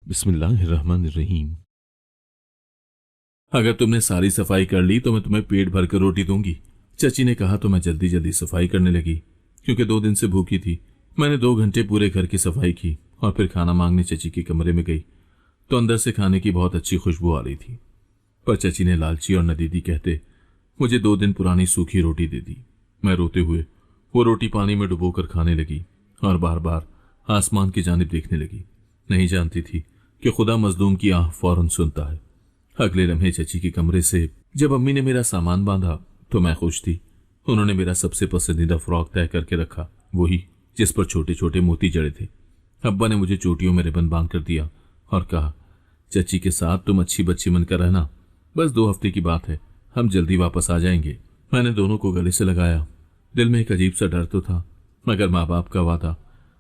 बिस्मिल्लाहिर्रहमानिर्रहीम। अगर तुमने सारी सफाई कर ली तो मैं तुम्हें पेट भर कर रोटी दूंगी। चाची ने कहा तो मैं जल्दी जल्दी सफाई करने लगी, क्योंकि 2 दिन से भूखी थी। मैंने 2 घंटे पूरे घर की सफाई की और फिर खाना मांगने चाची के कमरे में गई तो अंदर से खाने की बहुत अच्छी खुशबू आ रही थी। पर चाची ने लालची और नदीदी कहते मुझे 2 दिन पुरानी सूखी रोटी दे दी। मैं रोते हुए वो रोटी पानी में डुबोकर खाने लगी और बार बार आसमान की जानिब देखने लगी। नहीं जानती थी कि खुदा मजलूम की आह फौरन सुनता है। अगले लम्हे चाची के कमरे से जब अम्मी ने मेरा सामान बांधा तो मैं खुश थी। उन्होंने मेरा सबसे पसंदीदा फ्रॉक तय करके रखा, वही जिस पर छोटे छोटे मोती जड़े थे। अब्बा ने मुझे चोटियों में रिबन बांध कर दिया और कहा, चाची के साथ तुम अच्छी बच्ची बनकर रहना, बस 2 हफ्ते की बात है, हम जल्दी वापस आ जाएंगे। मैंने दोनों को गले से लगाया। दिल में एक अजीब सा डर तो था, मगर माँ बाप का वादा,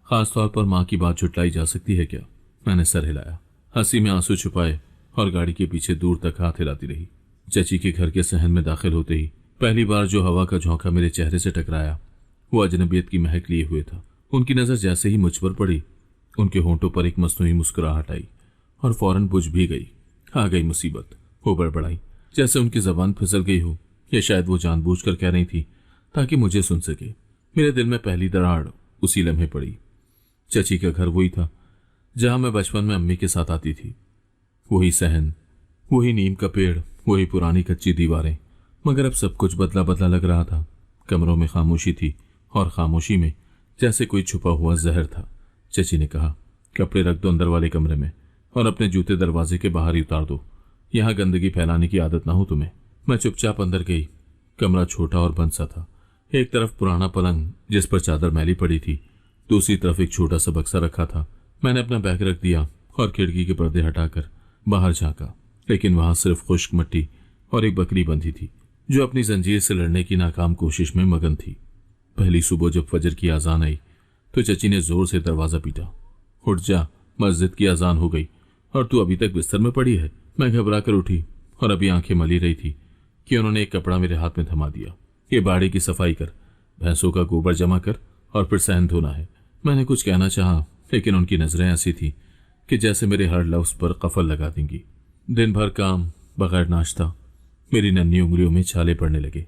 खासतौर पर माँ की बात झुटलाई जा सकती है क्या? मैंने सर हिलाया, हंसी में आंसू छुपाए और गाड़ी के पीछे दूर तक हाथ हिलाती रही। चाची के घर के सहन में दाखिल होते ही पहली बार जो हवा का झोंका मेरे चेहरे से टकराया वो अजनबियत की महक लिए हुए था। उनकी नजर जैसे ही मुझ पर पड़ी, उनके होंठों पर एक मसनूई मुस्कुराहट आई और फौरन बुझ भी गई। आ गई मुसीबत। वो बड़बड़ाई जैसे उनकी जबान फिसल गई हो, या शायद वो जानबूझकर कह रही थी ताकि मुझे सुन सके। मेरे दिल में पहली दरार उसी लम्हे पड़ी। चाची का घर वही था जहां मैं बचपन में अम्मी के साथ आती थी। वही सहन, वही नीम का पेड़, वही पुरानी कच्ची दीवारें, मगर अब सब कुछ बदला बदला लग रहा था। कमरों में खामोशी थी और खामोशी में जैसे कोई छुपा हुआ जहर था। चाची ने कहा, कपड़े रख दो अंदर वाले कमरे में और अपने जूते दरवाजे के बाहर ही उतार दो, यहाँ गंदगी फैलाने की आदत ना हो तुम्हें। मैं चुपचाप अंदर गई। कमरा छोटा और बंद सा था। एक तरफ पुराना पलंग जिस पर चादर मैली पड़ी थी, दूसरी तरफ एक छोटा सा बक्सा रखा था। मैंने अपना बैग रख दिया और खिड़की के पर्दे हटाकर बाहर झांका, लेकिन वहां सिर्फ खुश्क मिट्टी और एक बकरी बंधी थी जो अपनी जंजीर से लड़ने की नाकाम कोशिश में मगन थी। पहली सुबह जब फजर की आजान आई तो चाची ने जोर से दरवाजा पीटा। उठ जा, मस्जिद की आजान हो गई और तू अभी तक बिस्तर में पड़ी है। मैं घबरा कर उठी और अभी आंखें मली रही थी कि उन्होंने एक कपड़ा मेरे हाथ में थमा दिया। ये बाड़ी की सफाई कर, भैंसों का गोबर जमा कर और फिर सहन धोना है। मैंने कुछ कहना चाहा, लेकिन उनकी नजरें ऐसी थी कि जैसे मेरे हर लफ्ज पर कफल लगा देंगी। दिन भर काम, बगैर नाश्ता, मेरी नन्ही उंगलियों में छाले पड़ने लगे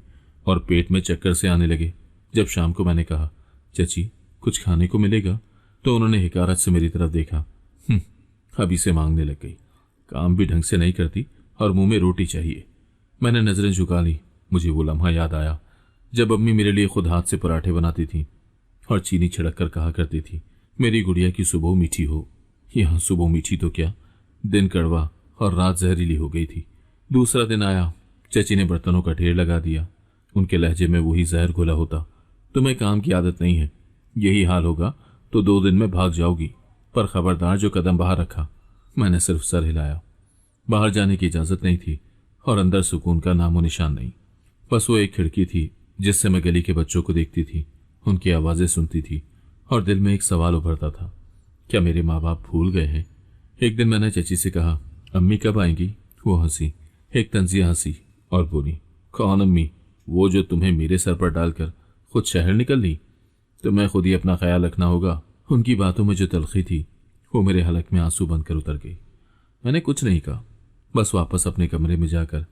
और पेट में चक्कर से आने लगे। जब शाम को मैंने कहा, चाची कुछ खाने को मिलेगा, तो उन्होंने हिकारत से मेरी तरफ देखा। अभी से मांगने लग गई। काम भी ढंग से नहीं करती और मुंह में रोटी चाहिए। मैंने नजरें झुका ली। मुझे वो लम्हा याद आया जब अम्मी मेरे लिए खुद हाथ से पराठे बनाती थी और चीनी छिड़क कर कहा करती थी, मेरी गुड़िया की सुबह मीठी हो। यहाँ सुबह मीठी तो क्या, दिन कड़वा और रात जहरीली हो गई थी। दूसरा दिन आया, चाची ने बर्तनों का ढेर लगा दिया। उनके लहजे में वही जहर घुला होता, तुम्हें काम की आदत नहीं है, यही हाल होगा तो 2 दिन में भाग जाओगी, पर खबरदार जो कदम बाहर रखा। मैंने सिर्फ सर हिलाया। बाहर जाने की इजाजत नहीं थी और अंदर सुकून का नामो निशान नहीं। बस वो एक खिड़की थी जिससे मैं गली के बच्चों को देखती थी, उनकी आवाजें सुनती थी और दिल में एक सवाल उभरता था, क्या मेरे माँ बाप भूल गए हैं? एक दिन मैंने चाची से कहा, अम्मी कब आएंगी? वो हंसी, एक तंजिया हंसी और बोली, कौन अम्मी? वो जो तुम्हें मेरे सर पर डालकर खुद शहर निकल ली? तुम्हें खुद ही अपना ख्याल रखना होगा। उनकी बातों में जो तलखी थी वो मेरे हलक में आंसू बनकर उतर गई। मैंने कुछ नहीं कहा, बस वापस अपने कमरे में जाकर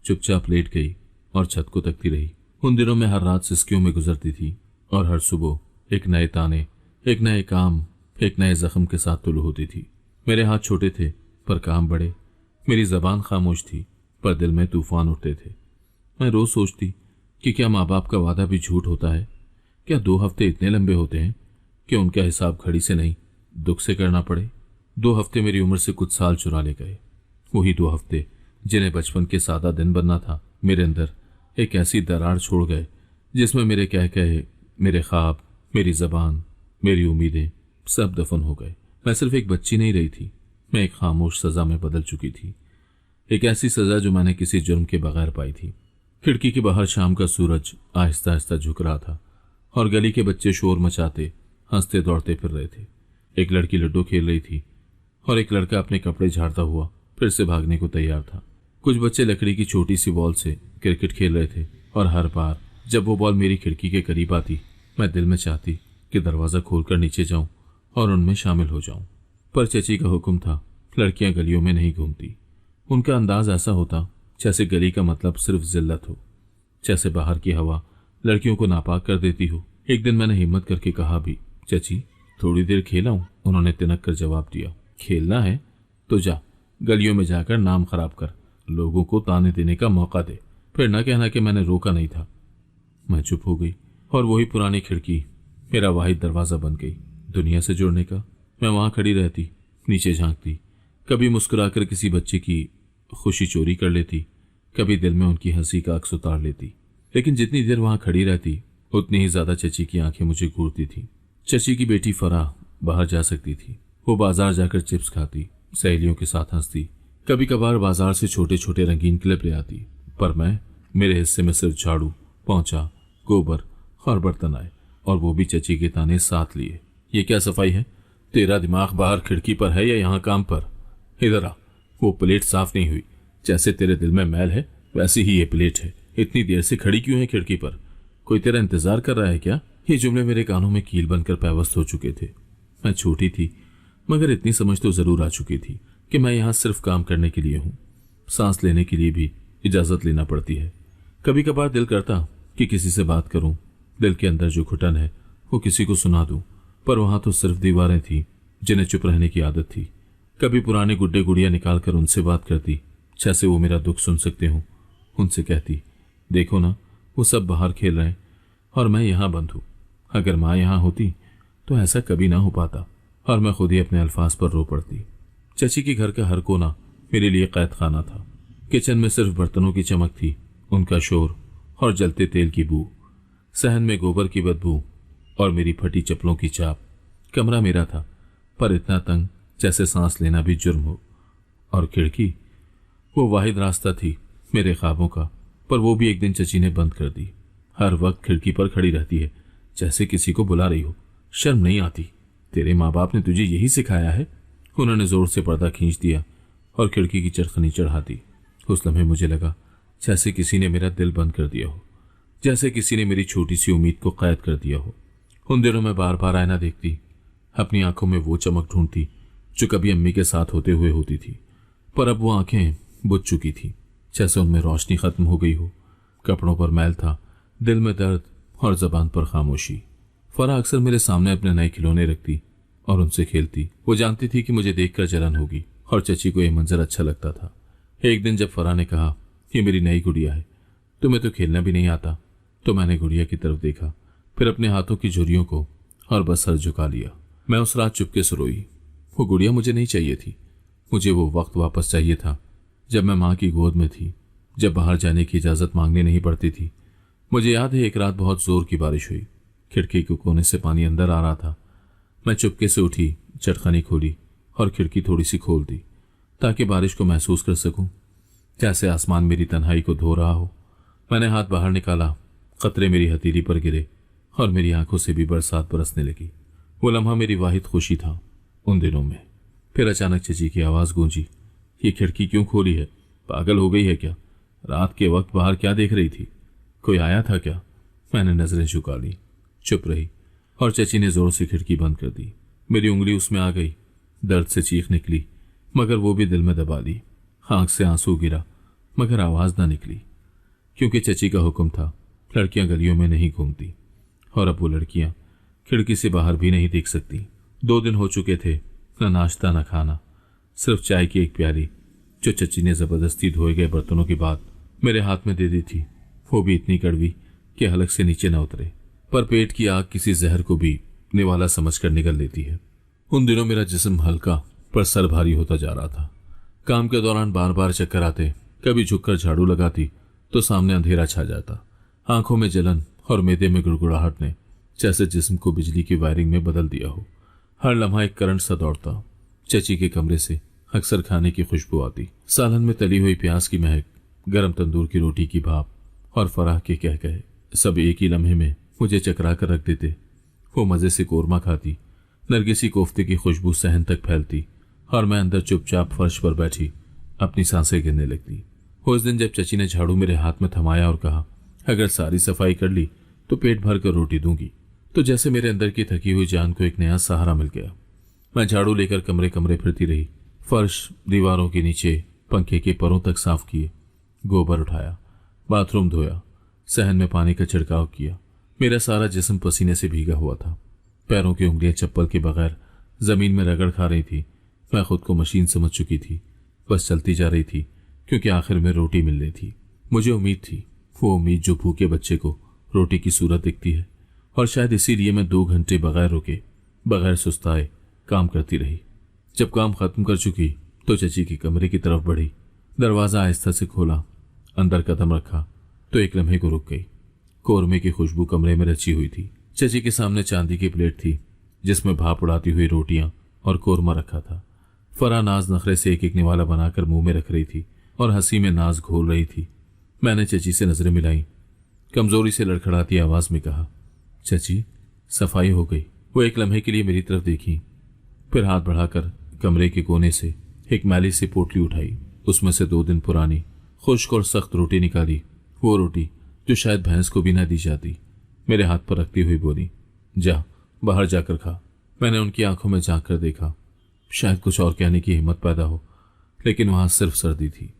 चुपचाप लेट गई और छत को तकती रही। उन दिनों में हर रात सिसकियों में गुजरती थी और हर सुबह एक नए ताने, एक नए काम, एक नए जख्म के साथ तुलू होती थी। मेरे हाथ छोटे थे पर काम बड़े, मेरी जबान खामोश थी पर दिल में तूफान उठते थे। मैं रोज सोचती कि क्या माँ बाप का वादा भी झूठ होता है? क्या 2 हफ्ते इतने लंबे होते हैं कि उनका हिसाब घड़ी से नहीं दुख से करना पड़े? 2 हफ्ते मेरी उम्र से कुछ साल चुरा ले गए। वही 2 हफ्ते जिन्हें बचपन के सादा दिन बनना था, मेरे अंदर एक ऐसी दरार छोड़ गए जिसमें मेरे कह कहे, मेरे ख्वाब, मेरी जबान, मेरी उम्मीदें सब दफन हो गए। मैं सिर्फ एक बच्ची नहीं रही थी, मैं एक खामोश सजा में बदल चुकी थी। एक ऐसी सजा जो मैंने किसी जुर्म के बगैर पाई थी। खिड़की के बाहर शाम का सूरज आहिस्ता आहिस्ता झुक रहा था और गली के बच्चे शोर मचाते, हंसते दौड़ते फिर रहे थे। एक लड़की लड्डू खेल रही थी और एक लड़का अपने कपड़े झाड़ता हुआ फिर से भागने को तैयार था। कुछ बच्चे लकड़ी की छोटी सी बॉल से क्रिकेट खेल रहे थे और हर बार जब वो बॉल मेरी खिड़की के करीब आती, मैं दिल में चाहती कि दरवाजा खोलकर नीचे जाऊं और उनमें शामिल हो जाऊं। पर चाची का हुक्म था, लड़कियां गलियों में नहीं घूमती। उनका अंदाज ऐसा होता जैसे गली का मतलब सिर्फ जिल्लत हो, जैसे बाहर की हवा लड़कियों को नापाक कर देती हो। एक दिन मैंने हिम्मत करके कहा भी, चची थोड़ी देर खेला हूं। उन्होंने तिनक कर जवाब दिया, खेलना है तो जा, गलियों में जाकर नाम खराब कर, लोगों को ताने देने का मौका दे। फिर न कहना कि मैंने रोका नहीं था। मैं चुप हो गई और वही पुरानी खिड़की मेरा वाहिद दरवाजा बन गई दुनिया से जुड़ने का। मैं वहां खड़ी रहती, नीचे झांकती, कभी मुस्कुराकर किसी बच्चे की खुशी चोरी कर लेती, कभी दिल में उनकी हंसी का अक्स उतार लेती। लेकिन जितनी देर वहां खड़ी रहती उतनी ही ज्यादा चची की आंखें मुझे घूरती थी। चची की बेटी फराह बाहर जा सकती थी। वो बाजार जाकर चिप्स खाती, सहेलियों के साथ हंसती, कभी कभार बाजार से छोटे छोटे रंगीन क्लिप ले आती। पर मेरे हिस्से में सिर्फ झाड़ू, पोंछा, गोबर और बर्तन आए, और वो भी चची के ताने साथ लिए। ये क्या सफाई है? तेरा दिमाग बाहर खिड़की पर है या यहाँ काम पर? इधर आ, वो प्लेट साफ नहीं हुई। जैसे तेरे दिल में मैल है वैसी ही ये प्लेट है। इतनी देर से खड़ी क्यों है खिड़की पर? कोई तेरा इंतजार कर रहा है क्या? ये जुमले मेरे कानों में कील बनकर पैवस्त हो चुके थे। मैं छोटी थी, मगर इतनी समझ तो जरूर आ चुकी थी कि मैं यहाँ सिर्फ काम करने के लिए हूँ। सांस लेने के लिए भी इजाजत लेना पड़ती है। कभी कभार दिल करता कि किसी से बात करूं, दिल के अंदर जो घुटन है वो किसी को सुना दूं, पर वहां तो सिर्फ दीवारें थी जिन्हें चुप रहने की आदत थी। कभी पुराने गुड्डे गुड़िया निकाल कर उनसे बात करती, जैसे वो मेरा दुख सुन सकते हो। उनसे कहती, देखो ना, वो सब बाहर खेल रहे हैं और मैं यहाँ बंद हूँ। अगर माँ यहाँ होती तो ऐसा कभी ना हो पाता। और मैं खुद ही अपने अल्फाज पर रो पड़ती। चची के घर का हर कोना मेरे लिए कैद खाना था। किचन में सिर्फ बर्तनों की चमक थी, उनका शोर और जलते तेल की बू, सहन में गोबर की बदबू और मेरी फटी चप्पलों की चाप। कमरा मेरा था, पर इतना तंग जैसे सांस लेना भी जुर्म हो। और खिड़की, वो वाहिद रास्ता थी मेरे ख्वाबों का, पर वो भी एक दिन चची ने बंद कर दी। हर वक्त खिड़की पर खड़ी रहती है, जैसे किसी को बुला रही हो। शर्म नहीं आती? तेरे माँ बाप ने तुझे यही सिखाया है? उन्होंने जोर से पर्दा खींच दिया और खिड़की की चरखनी चढ़ा दी। उस लम्हे मुझे लगा जैसे किसी ने मेरा दिल बंद कर दिया हो, जैसे किसी ने मेरी छोटी सी उम्मीद को कैद कर दिया हो। उन दिनों में बार बार आईना देखती, अपनी आंखों में वो चमक ढूंढती जो कभी अम्मी के साथ होते हुए होती थी, पर अब वो आंखें बुझ चुकी थी, जैसे उनमें रोशनी खत्म हो गई हो। कपड़ों पर मैल था, दिल में दर्द और जबान पर खामोशी। फरा अक्सर मेरे सामने अपने नए खिलौने रखती और उनसे खेलती। वो जानती थी कि मुझे देखकर जलन होगी और चची को यह मंजर अच्छा लगता था। एक दिन जब फरा ने कहा, ये मेरी नई गुड़िया है, तुम्हें तो खेलना भी नहीं आता, तो मैंने गुड़िया की तरफ देखा, फिर अपने हाथों की झुर्रियों को, और बस सर झुका लिया। मैं उस रात चुपके से रोई। वो गुड़िया मुझे नहीं चाहिए थी। मुझे वो वक्त वापस चाहिए था जब मैं माँ की गोद में थी, जब बाहर जाने की इजाजत मांगनी नहीं पड़ती थी। मुझे याद है एक रात बहुत जोर की बारिश हुई, खिड़की के कोने से पानी अंदर आ रहा था। मैं चुपके से उठी, चटखानी खोली और खिड़की थोड़ी सी खोल दी ताकि बारिश को महसूस कर सकूं, जैसे आसमान मेरी तन्हाई को धो रहा हो। मैंने हाथ बाहर निकाला, कतरे मेरी हथेली पर गिरे और मेरी आंखों से भी बरसात बरसने लगी। वो लम्हा मेरी वाहिद खुशी था उन दिनों में। फिर अचानक चची की आवाज गूंजी, ये खिड़की क्यों खोली है? पागल हो गई है क्या? रात के वक्त बाहर क्या देख रही थी? कोई आया था क्या? मैंने नजरें झुका ली, चुप रही, और चची ने जोर से खिड़की बंद कर दी। मेरी उंगली उसमें आ गई, दर्द से चीख निकली, मगर वो भी दिल में दबा ली। आंख से आंसू गिरा, मगर आवाज ना निकली, क्योंकि चची का हुक्म था, लड़कियां गलियों में नहीं घूमती। और अब वो लड़कियां खिड़की से बाहर भी नहीं देख सकती। 2 दिन हो चुके थे, न नाश्ता न खाना, सिर्फ चाय की एक प्याली जो चची ने जबरदस्ती धोए गए बर्तनों के बाद मेरे हाथ में दे दी थी। वो भी इतनी कड़वी कि हलक से नीचे न उतरे, पर पेट की आग किसी जहर को भी निवाला समझकर निगल लेती है। उन दिनों मेरा जिस्म हल्का पर सर भारी होता जा रहा था। काम के दौरान बार बार चक्कर आते, कभी झुककर झाड़ू लगाती तो सामने अंधेरा छा जाता। आंखों में जलन और मैदे में गुड़गुड़ाहट ने जैसे जिस्म को बिजली की वायरिंग में बदल दिया हो। हर लम्हा एक करंट सा दौड़ता। चची के कमरे से अक्सर खाने की खुशबू आती, सालन में तली हुई प्याज की महक, गरम तंदूर की रोटी की भाप और फराह के कह कहे, सब एक ही लम्हे में मुझे चकरा कर रख देते। वो मजे से कोरमा खाती, नरगिसी कोफ्ते की खुशबू सहन तक फैलती, और मैं अंदर चुपचाप फर्श पर बैठी अपनी सांसें गिनने लगती। उस दिन जब चची ने झाड़ू मेरे हाथ में थमाया और कहा, अगर सारी सफाई कर ली तो पेट भर कर रोटी दूंगी, तो जैसे मेरे अंदर की थकी हुई जान को एक नया सहारा मिल गया। मैं झाड़ू लेकर कमरे कमरे फिरती रही, फर्श, दीवारों के नीचे, पंखे के परों तक साफ किए, गोबर उठाया, बाथरूम धोया, सहन में पानी का छिड़काव किया। मेरा सारा जिस्म पसीने से भीगा हुआ था। पैरों की उंगलियां चप्पल के बगैर जमीन में रगड़ खा रही थी। मैं खुद को मशीन समझ चुकी थी, बस चलती जा रही थी, क्योंकि आखिर में रोटी मिलनी थी। मुझे उम्मीद थी, वो उम्मीद जो भूखे बच्चे को रोटी की सूरत दिखती है, और शायद इसीलिए मैं 2 घंटे बगैर रुके, बगैर सुस्ताए काम करती रही। जब काम खत्म कर चुकी तो चची के कमरे की तरफ बढ़ी। दरवाजा आहिस्ता से खोला, अंदर कदम रखा तो एक लम्हे को रुक गई। कोरमे की खुशबू कमरे में रची हुई थी। चची के सामने चांदी की प्लेट थी, जिसमें भाप उड़ाती हुई रोटियां और कोरमा रखा था। फरा नाज नखरे से एक एक निवाला बनाकर मुंह में रख रही थी और हंसी में नाज घोल रही थी। मैंने चची से नजरें मिलाई। कमजोरी से लड़खड़ाती आवाज में कहा, चची, सफाई हो गई। वो एक लम्हे के लिए मेरी तरफ देखी, फिर हाथ बढ़ाकर कमरे के कोने से एक मैली सी पोटली उठाई। उसमें से 2 दिन पुरानी खुश्क और सख्त रोटी निकाली। वो रोटी जो शायद भैंस को भी न दी जाती। मेरे हाथ पर रखती हुई बोली, जा बाहर जाकर खा। मैंने उनकी आंखों में झांक कर देखा। शायद कुछ और कहने की हिम्मत पैदा हो, लेकिन वहां सिर्फ सर्दी थी,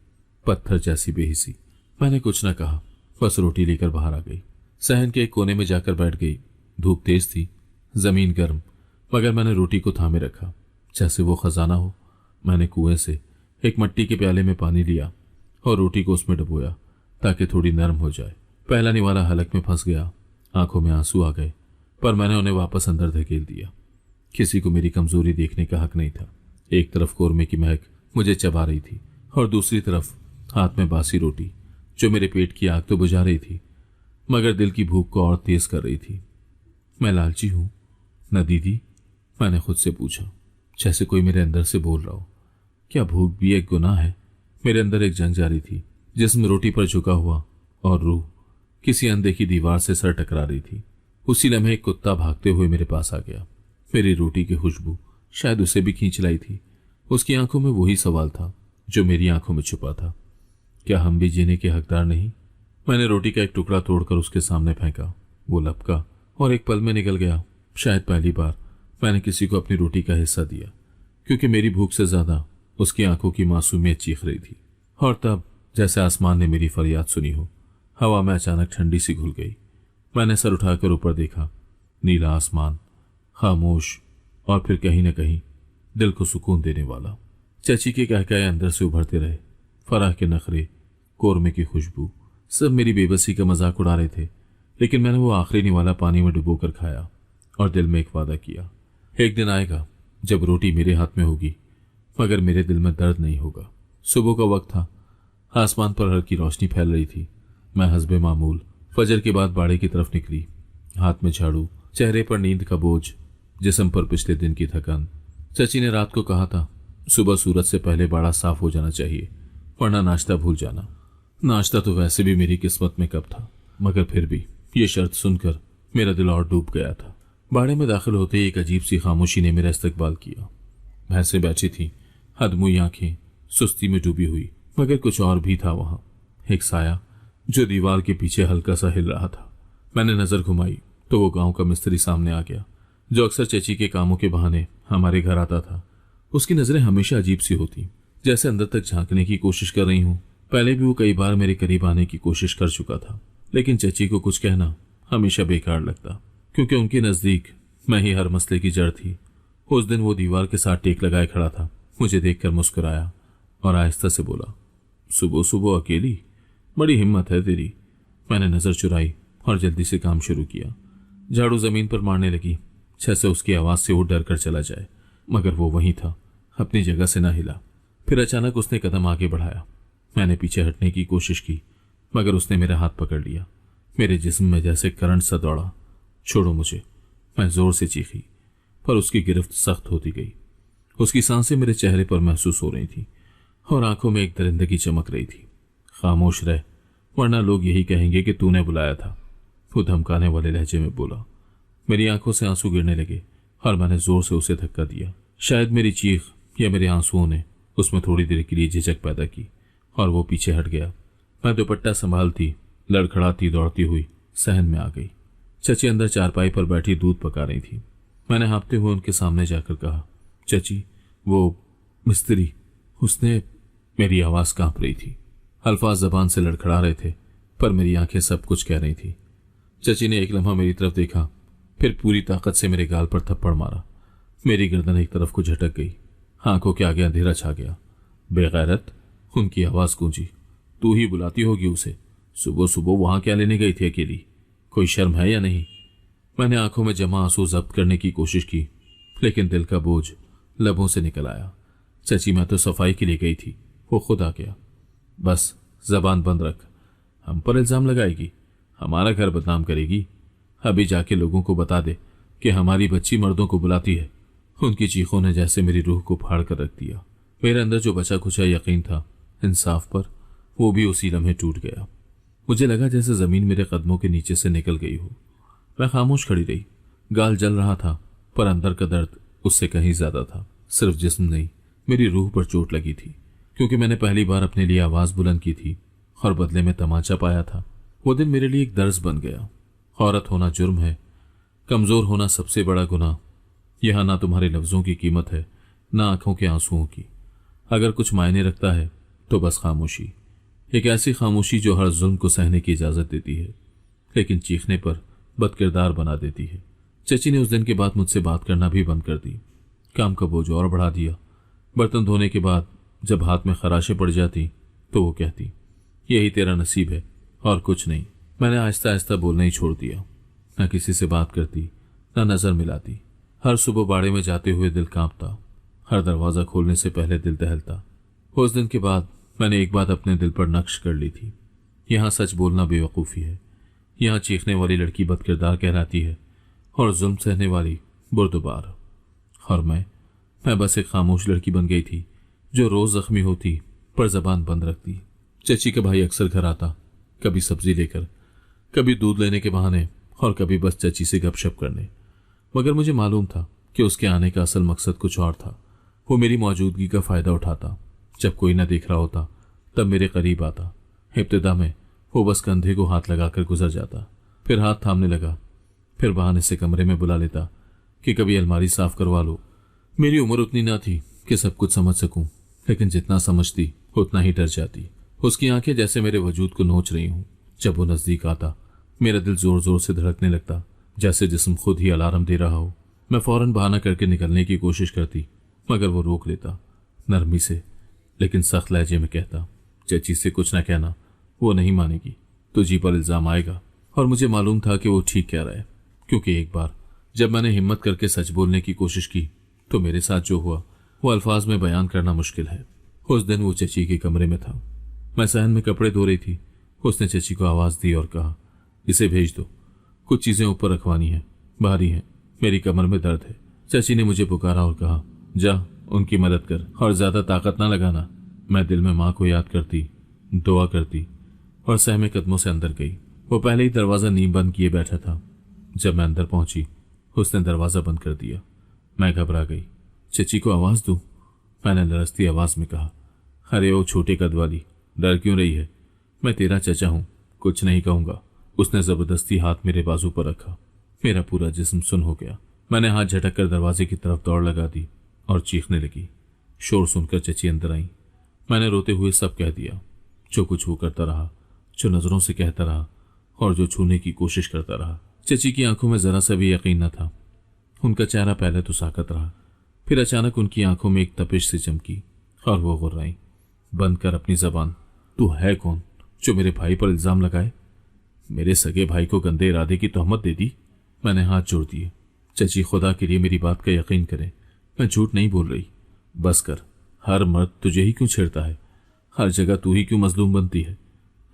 पत्थर जैसी बेहिसी। मैंने कुछ न कहा, बस रोटी लेकर बाहर आ गई। सहन के एक कोने में जाकर बैठ गई। धूप तेज थी, जमीन गर्म, मगर मैंने रोटी को थामे रखा जैसे वो खजाना हो। मैंने कुएं से एक मिट्टी के प्याले में पानी लिया और रोटी को उसमें डुबोया ताकि थोड़ी नरम हो जाए। पहला निवाला हलक में फंस गया। आंखों में आंसू आ गए, पर मैंने उन्हें वापस अंदर धकेल दिया। किसी को मेरी कमजोरी देखने का हक नहीं था। एक तरफ कोरमे की महक मुझे चबा रही थी और दूसरी तरफ हाथ में बासी रोटी जो मेरे पेट की आग तो बुझा रही थी, मगर दिल की भूख को और तेज कर रही थी। मैं लालची हूं न दीदी? मैंने खुद से पूछा, जैसे कोई मेरे अंदर से बोल रहा हो। क्या भूख भी एक गुनाह है? मेरे अंदर एक जंग जारी थी। जिस्म रोटी पर झुका हुआ और रूह किसी अनदेखी दीवार से सर टकरा रही थी। उसी लम्हे एक कुत्ता भागते हुए मेरे पास आ गया। मेरी रोटी की खुशबू शायद उसे भी खींच लाई थी। उसकी आंखों में वही सवाल था जो मेरी आंखों में छुपा था, क्या हम भी जीने के हकदार नहीं? मैंने रोटी का एक टुकड़ा तोड़कर उसके सामने फेंका। वो लपका और एक पल में निकल गया। शायद पहली बार मैंने किसी को अपनी रोटी का हिस्सा दिया, क्योंकि मेरी भूख से ज्यादा उसकी आंखों की मासूमियत चीख रही थी। और तब जैसे आसमान ने मेरी फरियाद सुनी हो, हवा में अचानक ठंडी सी घुल गई। मैंने सर उठाकर ऊपर देखा। नीला आसमान, खामोश, और फिर कहीं न कहीं दिल को सुकून देने वाला। चची के कहकाए अंदर से उभरते रहे। फराह के नखरे, कोरमे की खुशबू, सब मेरी बेबसी का मजाक उड़ा रहे थे। लेकिन मैंने वो आखिरी निवाला पानी में डुबोकर खाया और दिल में एक वादा किया, एक दिन आएगा जब रोटी मेरे हाथ में होगी, मगर मेरे दिल में दर्द नहीं होगा। सुबह का वक्त था। आसमान पर हल्की रोशनी फैल रही थी। मैं हस्बे मामूल फजर के बाद बाड़े की तरफ निकली। हाथ में झाड़ू, चेहरे पर नींद का बोझ, जिस्म पर पिछले दिन की थकान। चची ने रात को कहा था, सुबह सूरज से पहले बाड़ा साफ हो जाना चाहिए, वरना नाश्ता भूल जाना। नाश्ता तो वैसे भी मेरी किस्मत में कब था, मगर फिर भी ये शर्त सुनकर मेरा दिल और डूब गया था। बाड़े में दाखिल होते ही एक अजीब सी खामोशी ने मेरा इस्तकबाल किया। भैंसें बैठी थी, हदमुई आंखें सुस्ती में डूबी हुई, मगर कुछ और भी था वहां। एक साया जो दीवार के पीछे हल्का सा हिल रहा था। मैंने नजर घुमाई तो वो गांव का मिस्त्री सामने आ गया, जो अक्सर चची के कामों के बहाने हमारे घर आता था। उसकी नजरें हमेशा अजीब सी होती, जैसे अंदर तक झांकने की कोशिश कर रही हूं। पहले भी वो कई बार मेरे करीब आने की कोशिश कर चुका था, लेकिन चची को कुछ कहना हमेशा बेकार लगता, क्योंकि उनके नजदीक मैं ही हर मसले की जड़ थी। उस दिन वो दीवार के साथ टेक लगाए खड़ा था, मुझे देखकर मुस्कुराया और आहिस्ता से बोला, सुबह सुबह अकेली, बड़ी हिम्मत है तेरी। मैंने नजर चुराई और जल्दी से काम शुरू किया। झाड़ू जमीन पर मारने लगी, जैसे उसकी आवाज से वो डर कर चला जाए, मगर वो वहीं था, अपनी जगह से ना हिला। फिर अचानक उसने कदम आगे बढ़ाया। मैंने पीछे हटने की कोशिश की, मगर उसने मेरा हाथ पकड़ लिया। मेरे जिस्म में जैसे करंट सा दौड़ा। छोड़ो मुझे, मैं जोर से चीखी, पर उसकी गिरफ्त सख्त होती गई। उसकी सांसें मेरे चेहरे पर महसूस हो रही थी और आंखों में एक दरिंदगी चमक रही थी। खामोश रह, वरना लोग यही कहेंगे कि तूने बुलाया था, वो धमकाने वाले लहजे में बोला। मेरी आंखों से आंसू गिरने लगे और मैंने जोर से उसे धक्का दिया। शायद मेरी चीख या मेरे आंसुओं ने उसमें थोड़ी देर के लिए झिझक पैदा की और वो पीछे हट गया। मैं दुपट्टा संभालती, लड़खड़ाती दौड़ती हुई सहन में आ गई। चची अंदर चारपाई पर बैठी दूध पका रही थी। मैंने हाँफते हुए उनके सामने जाकर कहा, चची, वो मिस्त्री, उसने। मेरी आवाज कांप रही थी, अल्फाज जबान से लड़खड़ा रहे थे, पर मेरी आंखें सब कुछ कह रही थी। चची ने एक लम्हा मेरी तरफ देखा, फिर पूरी ताकत से मेरे गाल पर थप्पड़ मारा। मेरी गर्दन एक तरफ को झटक गई, आंखों के आगे अंधेरा छा गया। बेगैरत, उनकी आवाज गूंजी। तू ही बुलाती होगी उसे, सुबह सुबह वहां क्या लेने गई थी अकेली? कोई शर्म है या नहीं? मैंने आंखों में जमा आंसू जब्त करने की कोशिश की, लेकिन दिल का बोझ लबों से निकल आया। चची, मैं तो सफाई के लिए गई थी, वो खुद आ गया। बस जबान बंद रख, हम पर इल्जाम लगाएगी, हमारा घर बदनाम करेगी। अभी जाके लोगों को बता दे कि हमारी बच्ची मर्दों को बुलाती है। उनकी चीखों ने जैसे मेरी रूह को फाड़ कर रख दिया। मेरे अंदर जो बचा कुचा यकीन था इंसाफ पर, वो भी उसी लम्हे टूट गया। मुझे लगा जैसे जमीन मेरे कदमों के नीचे से निकल गई हो। मैं खामोश खड़ी रही। गाल जल रहा था, पर अंदर का दर्द उससे कहीं ज्यादा था। सिर्फ जिस्म नहीं, मेरी रूह पर चोट लगी थी, क्योंकि मैंने पहली बार अपने लिए आवाज बुलंद की थी और बदले में तमाचा पाया था। वो दिन मेरे लिए एक दर्ज बन गया। औरत होना जुर्म है, कमजोर होना सबसे बड़ा गुनाह। यहां ना तुम्हारे लफ्जों की कीमत है, ना आंखों के आंसुओं की। अगर कुछ मायने रखता है तो बस खामोशी, एक ऐसी खामोशी जो हर जुल्म को सहने की इजाजत देती है, लेकिन चीखने पर बदकिरदार बना देती है। चची ने उस दिन के बाद मुझसे बात करना भी बंद कर दी, काम का बोझ और बढ़ा दिया। बर्तन धोने के बाद जब हाथ में खराशें पड़ जाती तो वो कहती, यही तेरा नसीब है और कुछ नहीं। मैंने आहिस्ता आहिस्ता बोलना ही छोड़ दिया। न किसी से बात करती, न नजर मिलाती। हर सुबह बाड़े में जाते हुए दिल कांपता, हर दरवाजा खोलने से पहले दिल दहलता। उस दिन के बाद मैंने एक बात अपने दिल पर नक्श कर ली थी, यहां सच बोलना बेवकूफ़ी है। यहां चीखने वाली लड़की बदकिरदार कहलाती है और जुल्म सहने वाली बुर्दबार। और मैं बस एक खामोश लड़की बन गई थी, जो रोज जख्मी होती पर जबान बंद रखती। चची का भाई अक्सर घर आता, कभी सब्जी लेकर, कभी दूध लेने के बहाने, और कभी बस चची से गपशप करने। मगर मुझे मालूम था कि उसके आने का असल मकसद कुछ और था। वो मेरी मौजूदगी का फायदा उठाता। जब कोई न देख रहा होता तब मेरे करीब आता। इब्तिदा में वो बस कंधे को हाथ लगाकर गुजर जाता, फिर हाथ थामने लगा, फिर बहाने से कमरे में बुला लेता कि कभी अलमारी साफ करवा लो। मेरी उम्र उतनी ना थी कि सब कुछ समझ सकूं, लेकिन जितना समझती उतना ही डर जाती। उसकी आंखें जैसे मेरे वजूद को नोच रही हूं। जब वो नजदीक आता मेरा दिल जोर जोर से धड़कने लगता, जैसे जिस्म खुद ही अलार्म दे रहा हो। मैं फौरन बहाना करके निकलने की कोशिश करती, मगर वो रोक लेता, नरमी से लेकिन सख्त लहजे में कहता, चची से कुछ ना कहना, वो नहीं मानेगी, तुझी पर इल्जाम आएगा। और मुझे मालूम था कि वो ठीक कह रहा है, क्योंकि एक बार जब मैंने हिम्मत करके सच बोलने की कोशिश की तो मेरे साथ जो हुआ वो अल्फाज में बयान करना मुश्किल है। उस दिन वो चची के कमरे में था, मैं सहन में कपड़े धो रही थी। उसने चची को आवाज दी और कहा, इसे भेज दो, कुछ चीजें ऊपर रखवानी है, भारी है, मेरी कमर में दर्द है। चची ने मुझे पुकारा और कहा, जा उनकी मदद कर और ज्यादा ताकत ना लगाना। मैं दिल में माँ को याद करती, दुआ करती और सहमे कदमों से अंदर गई। वो पहले ही दरवाजा नींव बंद किए बैठा था। जब मैं अंदर पहुंची उसने दरवाजा बंद कर दिया। मैं घबरा गई। चची को आवाज दूं? मैंने लरसती आवाज में कहा, अरे ओ छोटे कद वाली, डर क्यों रही है? मैं तेरा चचा हूं, कुछ नहीं कहूंगा। उसने जबरदस्ती हाथ मेरे बाजू पर रखा। मेरा पूरा जिस्म सुन हो गया। मैंने हाथ झटक कर दरवाजे की तरफ दौड़ लगा दी और चीखने लगी। शोर सुनकर चची अंदर आई। मैंने रोते हुए सब कह दिया, जो कुछ वो करता रहा, जो नजरों से कहता रहा और जो छूने की कोशिश करता रहा। चची की आंखों में जरा सा भी यकीन न था। उनका चेहरा पहले तो साकत रहा, फिर अचानक उनकी आंखों में एक तपिश से चमकी और वो गुर्राई, बंद कर अपनी जबान। तू है कौन जो मेरे भाई पर इल्जाम लगाए? मेरे सगे भाई को गंदे इरादे की तोहमत दे दी? मैंने हाथ जोड़ दिए। चची, खुदा के लिए मेरी बात का यकीन करें, मैं झूठ नहीं बोल रही। बस कर, हर मर्द तुझे ही क्यों छेड़ता है? हर जगह तू ही क्यों मजलूम बनती है?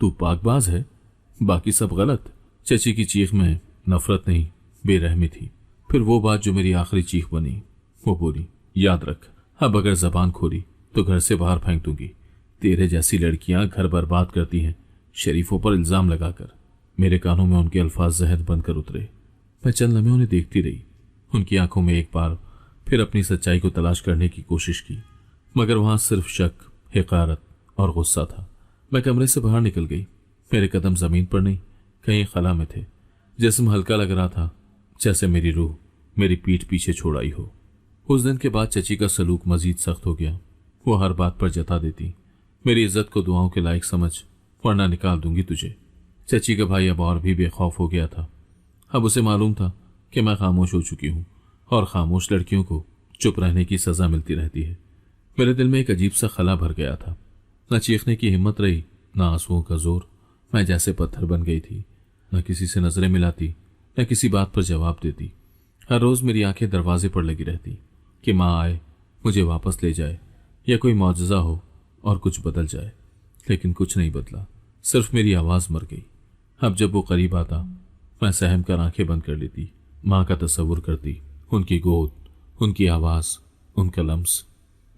तू पाकबाज है, बाकी सब गलत। चची की चीख में नफरत नहीं, बेरहमी थी। फिर वो बात जो मेरी आखिरी चीख बनी, वो बोली, याद रख, अब अगर जबान खोली तो घर से बाहर फेंक दूंगी। तेरे जैसी लड़कियां घर बर्बाद करती हैं, शरीफों पर इल्जाम लगाकर। मेरे कानों में उनके अल्फाज जहर बनकर उतरे। मैं चंद लम्हे उन्हें देखती रही। उनकी आंखों में एक बार फिर अपनी सच्चाई को तलाश करने की कोशिश की, मगर वहां सिर्फ शक, हिकारत और गुस्सा था। मैं कमरे से बाहर निकल गई। मेरे कदम जमीन पर नहीं, कहीं खला में थे। जिस्म हल्का लग रहा था, जैसे मेरी रूह मेरी पीठ पीछे छोड़ आई हो। उस दिन के बाद चची का सलूक मजीद सख्त हो गया। वो हर बात पर जता देती, मेरी इज्जत को दुआओं के लायक समझ, वरना निकाल दूंगी तुझे। चची का भाई अब और भी बेखौफ हो गया था। अब उसे मालूम था कि मैं खामोश हो चुकी हूं और खामोश लड़कियों को चुप रहने की सजा मिलती रहती है। मेरे दिल में एक अजीब सा खला भर गया था। न चीखने की हिम्मत रही, न आंसुओं का जोर। मैं जैसे पत्थर बन गई थी। न किसी से नजरें मिलाती, न किसी बात पर जवाब देती। हर रोज मेरी आंखें दरवाजे पर लगी रहती कि माँ आए, मुझे वापस ले जाए, या कोई मौजज़ा हो और कुछ बदल जाए। लेकिन कुछ नहीं बदला, सिर्फ मेरी आवाज़ मर गई। अब जब वो करीब आता, मैं सहम कर आंखें बंद कर लेती, माँ का तस्वुर करती, उनकी गोद, उनकी आवाज़, उनका लम्स।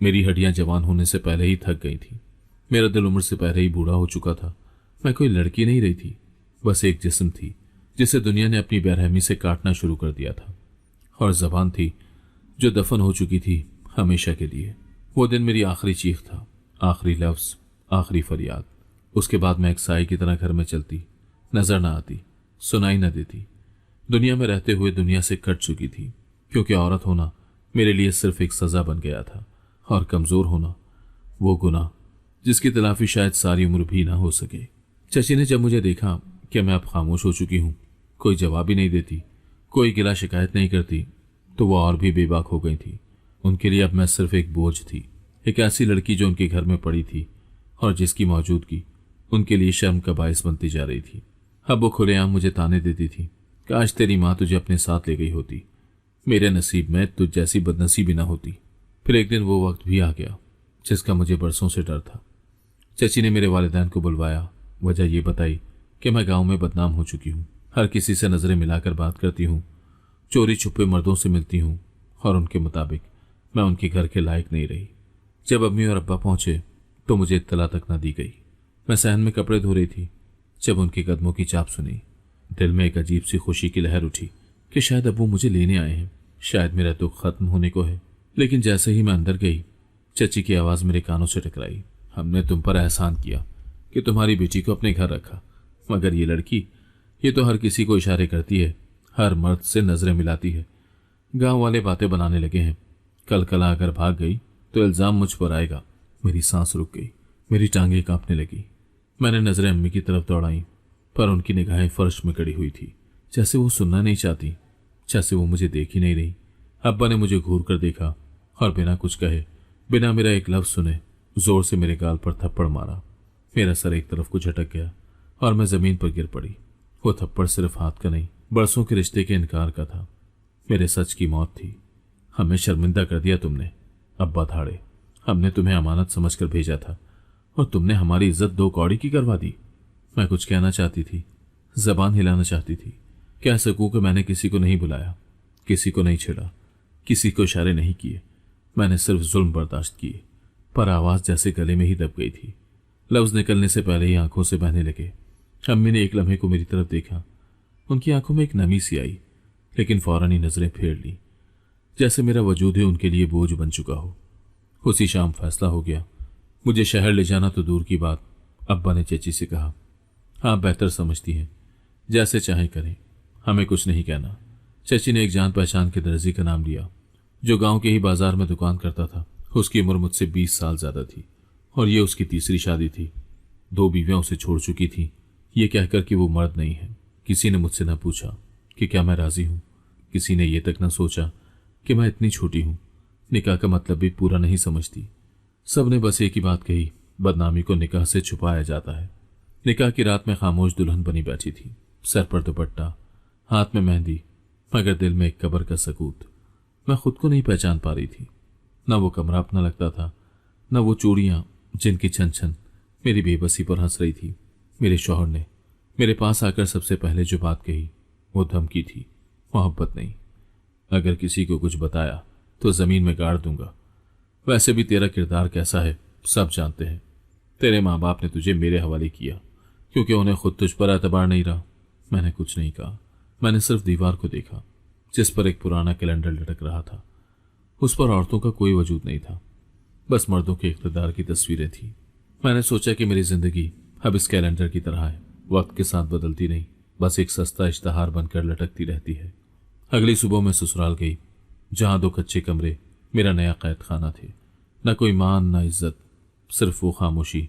मेरी हड्डियां जवान होने से पहले ही थक गई थी। मेरा दिल उम्र से पहले ही बूढ़ा हो चुका था। मैं कोई लड़की नहीं रही थी, बस एक जिस्म थी जिसे दुनिया ने अपनी बेरहमी से काटना शुरू कर दिया था। और जबान थी जो दफन हो चुकी थी हमेशा के लिए। वो दिन मेरी आखिरी चीख था, आखिरी लफ्ज, आखिरी फरियाद। उसके बाद मैं एक साए की तरह घर में चलती, नजर न आती, सुनाई न देती। दुनिया में रहते हुए दुनिया से कट चुकी थी, क्योंकि औरत होना मेरे लिए सिर्फ एक सजा बन गया था, और कमजोर होना वो गुनाह जिसकी तलाफी शायद सारी उम्र भी ना हो सके। चची ने जब मुझे देखा कि मैं अब खामोश हो चुकी हूं, कोई जवाब ही नहीं देती, कोई गिला शिकायत नहीं करती, तो वो और भी बेबाक हो गई थी। उनके लिए अब मैं सिर्फ एक बोझ थी, एक ऐसी लड़की जो उनके घर में पड़ी थी और जिसकी मौजूदगी उनके लिए शर्म का बायस बनती जा रही थी। अब वो खुलेआम मुझे ताने देती थी, काश तेरी माँ तुझे अपने साथ ले गई होती, मेरे नसीब में तुझ जैसी बदनसीबी ना होती। फिर एक दिन वो वक्त भी आ गया जिसका मुझे बरसों से डर था। चची ने मेरे वालिदैन को बुलवाया। वजह ये बताई कि मैं गांव में बदनाम हो चुकी हूँ, हर किसी से नजरें मिलाकर बात करती हूँ, चोरी छुपे मर्दों से मिलती हूँ, और उनके मुताबिक मैं उनके घर के लायक नहीं रही। जब अम्मी और अब्बा पहुंचे तो मुझे इत्तला तक न दी गई। मैं सहन में कपड़े धो रही थी जब उनके कदमों की चाप सुनी। दिल में एक अजीब सी खुशी की लहर उठी कि शायद अब वो मुझे लेने आए हैं, शायद मेरा दुख खत्म होने को है। लेकिन जैसे ही मैं अंदर गई, चची की आवाज मेरे कानों से टकराई। हमने तुम पर एहसान किया कि तुम्हारी बेटी को अपने घर रखा, मगर ये लड़की, ये तो हर किसी को इशारे करती है, हर मर्द से नजरें मिलाती है। गांव वाले बातें बनाने लगे हैं, कल कला अगर भाग गई तो इल्जाम मुझ पर आएगा। मेरी सांस रुक गई, मेरी टांगें कांपने लगी। मैंने नजरें अम्मी की तरफ दौड़ाई, पर उनकी निगाहें फर्श में कड़ी हुई थी, जैसे वो सुनना नहीं चाहती, जैसे वो मुझे देख ही नहीं रही। अब्बा ने मुझे घूर कर देखा और बिना कुछ कहे, बिना मेरा एक लफ्ज सुने, जोर से मेरे गाल पर थप्पड़ मारा। मेरा सर एक तरफ को झटक गया और मैं जमीन पर गिर पड़ी। वो थप्पड़ सिर्फ हाथ का नहीं, बरसों के रिश्ते के इनकार का था। मेरे सच की मौत थी। हमें शर्मिंदा कर दिया तुमने, अब्बा धाड़े। हमने तुम्हें अमानत समझकर भेजा था और तुमने हमारी इज्जत दो कौड़ी की करवा दी। मैं कुछ कहना चाहती थी, जबान हिलाना चाहती थी, कह सकूं कि मैंने किसी को नहीं बुलाया, किसी को नहीं छेड़ा, किसी को इशारे नहीं किए। मैंने सिर्फ जुल्म बर्दाश्त किए, पर आवाज जैसे गले में ही दब गई थी। लफ्ज निकलने से पहले ही आंखों से बहने लगे। अम्मी ने एक लम्हे को मेरी तरफ देखा। उनकी आंखों में एक नमी सी आई, लेकिन फौरन ही नजरें फेर ली, जैसे मेरा वजूद ही उनके लिए बोझ बन चुका हो। उसी शाम फैसला हो गया। मुझे शहर ले जाना तो दूर की बात, अब्बा ने चची से कहा, आप बेहतर समझती हैं, जैसे चाहे करें, हमें कुछ नहीं कहना। चची ने एक जान पहचान के दर्जी का नाम लिया, जो गांव के ही बाजार में दुकान करता था। उसकी उम्र मुझसे 20 साल ज्यादा थी और ये उसकी तीसरी शादी थी। 2 बीवियां उसे छोड़ चुकी थी, ये कहकर कि वो मर्द नहीं है। किसी ने मुझसे न पूछा कि क्या मैं राजी हूं, किसी ने ये तक न सोचा कि मैं इतनी छोटी हूं, निकाह का मतलब भी पूरा नहीं समझती। सबने बस एक ही बात कही, बदनामी को निकाह से छुपाया जाता है। निकाह की रात में खामोश दुल्हन बनी बैठी थी, सर पर दुपट्टा, हाथ में मेहंदी, मगर दिल में एक कब्र का सकूत। मैं खुद को नहीं पहचान पा रही थी। न वो कमरा अपना लगता था, न वो चूड़ियां जिनकी छन छन मेरी बेबसी पर हंस रही थी। मेरे शौहर ने मेरे पास आकर सबसे पहले जो बात कही वो धमकी थी, मोहब्बत नहीं। अगर किसी को कुछ बताया तो जमीन में गाड़ दूंगा। वैसे भी तेरा किरदार कैसा है सब जानते हैं। तेरे माँ बाप ने तुझे मेरे हवाले किया क्योंकि उन्हें खुद तुझ पर एतबार नहीं रहा। मैंने कुछ नहीं कहा, मैंने सिर्फ दीवार को देखा जिस पर एक पुराना कैलेंडर लटक रहा था। उस पर औरतों का कोई वजूद नहीं था, बस मर्दों के इक़्तिदार की तस्वीरें थी। मैंने सोचा कि मेरी जिंदगी अब इस कैलेंडर की तरह है, वक्त के साथ बदलती नहीं, बस एक सस्ता इश्तहार बनकर लटकती रहती है। अगली सुबह मैं ससुराल गई, जहां 2 कच्चे कमरे मेरा नया कैद खाना थे। न कोई मान न इज्जत, सिर्फ वो खामोशी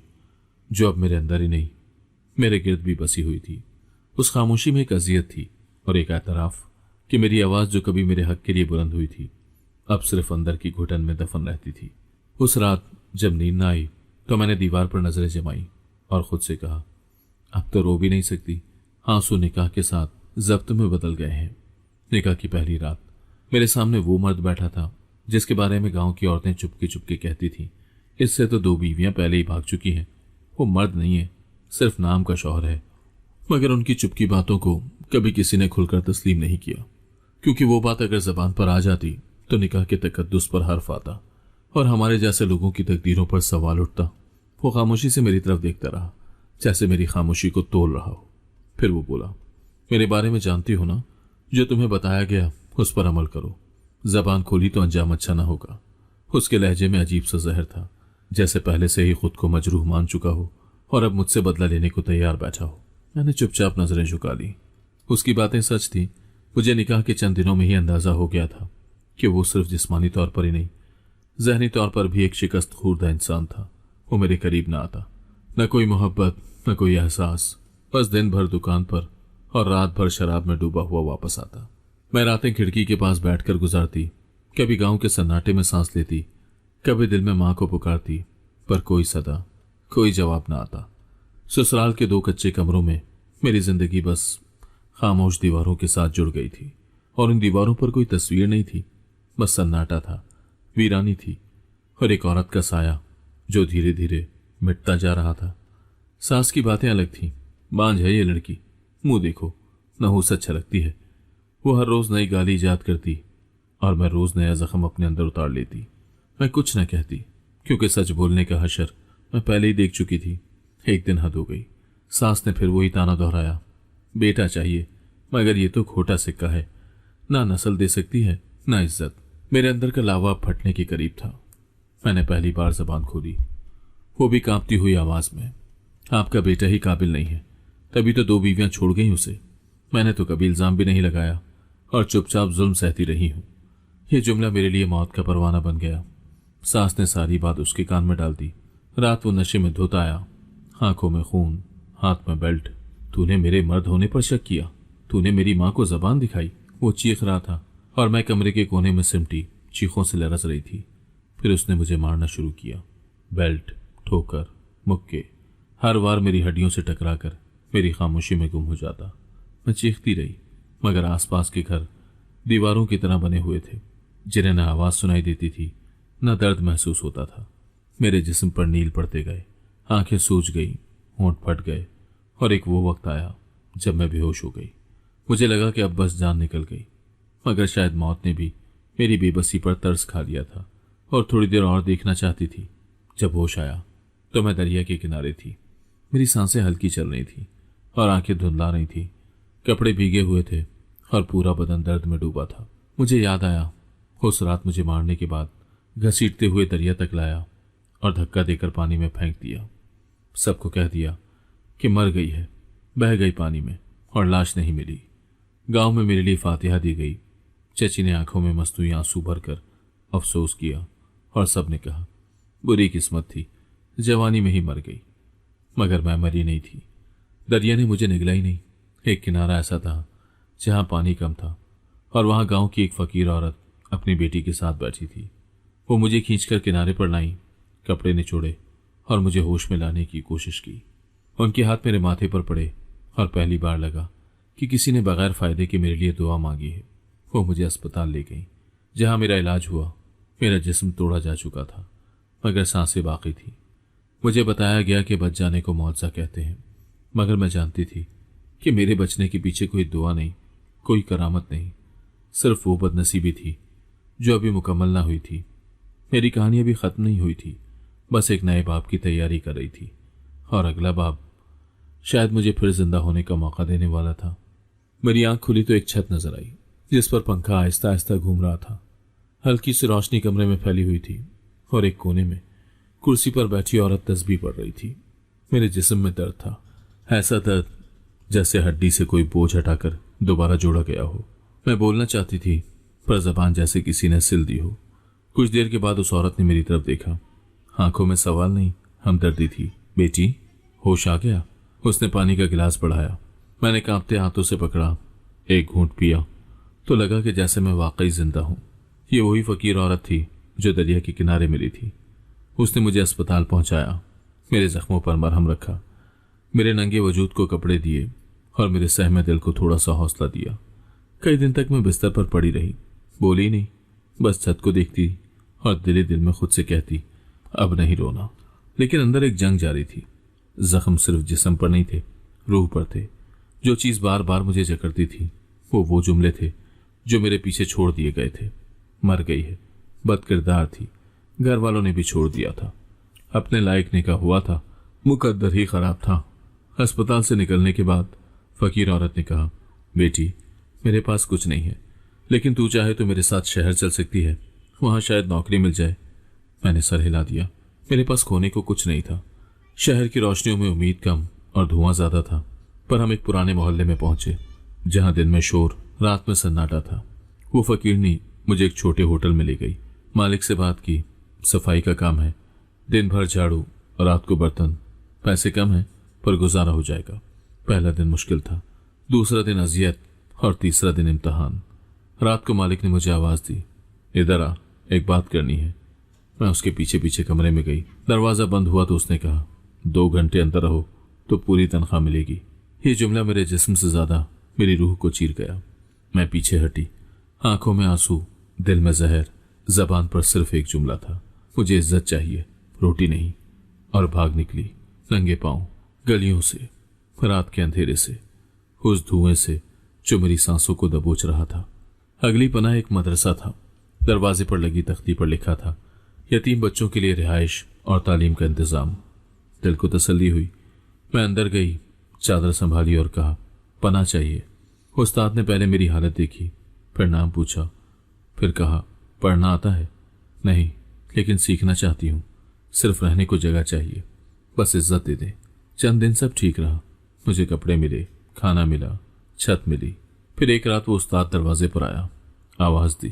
जो अब मेरे अंदर ही नहीं मेरे गिर्द भी बसी हुई थी। उस खामोशी में एक अजियत थी और एक एतराफ कि मेरी आवाज जो कभी मेरे हक के लिए बुलंद हुई थी अब सिर्फ अंदर की घुटन में दफन रहती थी। उस रात जब नींद न आई तो मैंने दीवार पर नजरें जमाई और खुद से कहा, अब तो रो भी नहीं सकती। आंसू निकाह के साथ जब्त में बदल गए हैं। निकाह की पहली रात मेरे सामने वो मर्द बैठा था जिसके बारे में गांव की औरतें चुपके चुपके कहती थीं, इससे तो 2 बीवियां पहले ही भाग चुकी हैं। वो मर्द नहीं है, सिर्फ नाम का शौहर है। मगर उनकी चुपकी बातों को कभी किसी ने खुलकर तस्लीम नहीं किया, क्योंकि वो बात अगर जबान पर आ जाती तो निकाह के तकद्दुस पर हर्फ आता और हमारे जैसे लोगों की तकदीरों पर सवाल उठता। वो खामोशी से मेरी तरफ देखता रहा, जैसे मेरी खामोशी को तोल रहा हो। फिर वो बोला, मेरे बारे में जानती हो ना, जो तुम्हें बताया गया उस पर अमल करो। जबान खोली तो अंजाम अच्छा ना होगा। उसके लहजे में अजीब सा जहर था, जैसे पहले से ही खुद को मजरूह मान चुका हो और अब मुझसे बदला लेने को तैयार बैठा हो। मैंने चुपचाप नजरें झुका ली। उसकी बातें सच थी। मुझे निकाह के चंद दिनों में ही अंदाजा हो गया था कि वो सिर्फ जिस्मानी तौर पर ही नहीं, जहनी तौर पर भी एक शिकस्त खुर्दा इंसान था। वो मेरे करीब ना आता, न कोई मोहब्बत न कोई एहसास, बस दिन भर दुकान पर और रात भर शराब में डूबा हुआ वापस आता। मैं रातें खिड़की के पास बैठकर गुजारती, कभी गांव के सन्नाटे में सांस लेती, कभी दिल में मां को पुकारती, पर कोई सदा, कोई जवाब ना आता। ससुराल के 2 कच्चे कमरों में मेरी जिंदगी बस खामोश दीवारों के साथ जुड़ गई थी और उन दीवारों पर कोई तस्वीर नहीं थी, बस सन्नाटा था, वीरानी थी और एक औरत का साया जो धीरे धीरे मिटता जा रहा था। सास की बातें अलग थीं। बांझ है ये लड़की, मुंह देखो, नहुसत छलकती है। वो हर रोज नई गाली ईजाद करती और मैं रोज नया जख्म अपने अंदर उतार लेती। मैं कुछ न कहती, क्योंकि सच बोलने का हशर मैं पहले ही देख चुकी थी। एक दिन हद हो गई। सास ने फिर वही ताना दोहराया, बेटा चाहिए, मगर ये तो खोटा सिक्का है, ना नस्ल दे सकती है ना इज्जत। मेरे अंदर का लावा फटने के करीब था। मैंने पहली बार जबान खोली, वो भी कांपती हुई आवाज में, आपका बेटा ही काबिल नहीं है, तभी तो 2 बीवियां छोड़ गई उसे। मैंने तो कभी इल्जाम भी नहीं लगाया और चुपचाप जुल्म सहती रही हूं। यह जुमला मेरे लिए मौत का परवाना बन गया। सास ने सारी बात उसके कान में डाल दी। रात वो नशे में धुत आया, आंखों में खून, हाथ में बेल्ट। तूने मेरे मर्द होने पर शक किया, तूने मेरी मां को जबान दिखाई। वो चीख रहा था और मैं कमरे के कोने में सिमटी चीखों से लरस रही थी। फिर उसने मुझे मारना शुरू किया। बेल्ट, ठोकर, मुक्के, हर बार मेरी हड्डियों से टकराकर मेरी खामोशी में गुम हो जाता। मैं चीखती रही, मगर आसपास के घर दीवारों की तरह बने हुए थे, जिन्हें न आवाज सुनाई देती थी न दर्द महसूस होता था। मेरे जिस्म पर नील पड़ते गए, आंखें सूज गई, होंठ फट गए और एक वो वक्त आया जब मैं बेहोश हो गई। मुझे लगा कि अब बस जान निकल गई, मगर शायद मौत ने भी मेरी बेबसी पर तरस खा लिया था और थोड़ी देर और देखना चाहती थी। जब होश आया तो मैं दरिया के किनारे थी। मेरी सांसें हल्की चल रही थी और आंखें धुंधला रही थी। कपड़े भीगे हुए थे और पूरा बदन दर्द में डूबा था। मुझे याद आया, उस रात मुझे मारने के बाद घसीटते हुए दरिया तक लाया और धक्का देकर पानी में फेंक दिया। सबको कह दिया कि मर गई है, बह गई पानी में और लाश नहीं मिली। गांव में मेरे लिए फातिहा दी गई। चची ने आंखों में मस्तूई आंसू भरकर अफसोस किया और सबने कहा, बुरी किस्मत थी, जवानी में ही मर गई। मगर मैं मरी नहीं थी। दरिया ने मुझे निगला ही नहीं। एक किनारा ऐसा था जहां पानी कम था और वहां गांव की एक फकीर औरत अपनी बेटी के साथ बैठी थी। वो मुझे खींचकर किनारे पर लाई, कपड़े निचोड़े और मुझे होश में लाने की कोशिश की। उनके हाथ मेरे माथे पर पड़े और पहली बार लगा कि किसी ने बगैर फायदे के मेरे लिए दुआ मांगी है। वो मुझे अस्पताल ले गई, जहां मेरा इलाज हुआ। मेरा जिस्म तोड़ा जा चुका था, मगर सांसें बाकी थी। मुझे बताया गया कि बच जाने को मुआवजा कहते हैं, मगर मैं जानती थी कि मेरे बचने के पीछे कोई दुआ नहीं, कोई करामत नहीं, सिर्फ वो बदनसीबी थी जो अभी मुकम्मल ना हुई थी। मेरी कहानी अभी खत्म नहीं हुई थी, बस एक नए बाब की तैयारी कर रही थी और अगला बाब शायद मुझे फिर जिंदा होने का मौका देने वाला था। मेरी आंख खुली तो एक छत नजर आई जिस पर पंखा आहिस्ता आहिस्ता घूम रहा था। हल्की सी रोशनी कमरे में फैली हुई थी और एक कोने में कुर्सी पर बैठी औरत तस्बीह पढ़ रही थी। मेरे जिस्म में दर्द था, ऐसा दर्द जैसे हड्डी से कोई बोझ हटाकर दोबारा जोड़ा गया हो। मैं बोलना चाहती थी, पर जबान जैसे किसी ने सिल दी हो। कुछ देर के बाद उस औरत ने मेरी तरफ देखा आंखों में सवाल नहीं, हमदर्दी थी। बेटी, होश आ गया? उसने पानी का गिलास बढ़ाया। मैंने कांपते हाथों से पकड़ा, एक घूंट पिया तो लगा कि जैसे मैं वाकई जिंदा हूं। ये वही फकीर औरत थी जो दरिया के किनारे मिली थी। उसने मुझे अस्पताल पहुंचाया, मेरे जख्मों पर मरहम रखा, मेरे नंगे वजूद को कपड़े दिए और मेरे सहमे दिल को थोड़ा सा हौसला दिया। कई दिन तक मैं बिस्तर पर पड़ी रही, बोली नहीं, बस छत को देखती और दिल ही दिल में खुद से कहती, अब नहीं रोना। लेकिन अंदर एक जंग जारी थी। जख्म सिर्फ जिस्म पर नहीं थे, रूह पर थे। जो चीज बार बार मुझे जकड़ती थी वो जुमले थे जो मेरे पीछे छोड़ दिए गए थे। मर गई है, बदकिरदार थी, घर वालों ने भी छोड़ दिया था, अपने लायक निकाह हुआ था, मुकद्दर ही खराब था। अस्पताल से निकलने के बाद फकीर औरत ने कहा, बेटी, मेरे पास कुछ नहीं है, लेकिन तू चाहे तो मेरे साथ शहर चल सकती है, वहां शायद नौकरी मिल जाए। मैंने सर हिला दिया। मेरे पास खोने को कुछ नहीं था। शहर की रोशनियों में उम्मीद कम और धुआं ज्यादा था। पर हम एक पुराने मोहल्ले में पहुंचे जहां दिन में शोर, रात में सन्नाटा था। वो फकीरनी मुझे एक छोटे होटल में ले गई। मालिक से बात की, सफाई का काम है, दिन भर झाड़ू, रात को बर्तन, पैसे कम है पर गुजारा हो जाएगा। पहला दिन मुश्किल था, दूसरा दिन अजियत और तीसरा दिन इम्तिहान। रात को मालिक ने मुझे आवाज दी, इधर आ, एक बात करनी है। मैं उसके पीछे पीछे कमरे में गई। दरवाजा बंद हुआ तो उसने कहा, 2 घंटे अंदर रहो तो पूरी तनख्वाह मिलेगी। ये जुमला मेरे जिस्म से ज्यादा मेरी रूह को चीर गया। मैं पीछे हटी, आंखों में आंसू, दिल में जहर, जबान पर सिर्फ एक जुमला था, मुझे इज्जत चाहिए, रोटी नहीं। और भाग निकली नंगे पांव, गलियों से, रात के अंधेरे से, उस धुएं से जो मेरी सांसों को दबोच रहा था। अगली पनाह एक मदरसा था। दरवाजे पर लगी तख्ती पर लिखा था, यतीम बच्चों के लिए रिहाइश और तालीम का इंतजाम। दिल को तसल्ली हुई। मैं अंदर गई, चादर संभाली और कहा, पनाह चाहिए। उस्ताद ने पहले मेरी हालत देखी, फिर नाम पूछा, फिर कहा, पढ़ना आता है? नहीं, लेकिन सीखना चाहती हूँ। सिर्फ रहने को जगह चाहिए, बस इज्जत दे दे। चंद दिन सब ठीक रहा, मुझे कपड़े मिले, खाना मिला, छत मिली। फिर एक रात वो उस्ताद दरवाजे पर आया, आवाज दी,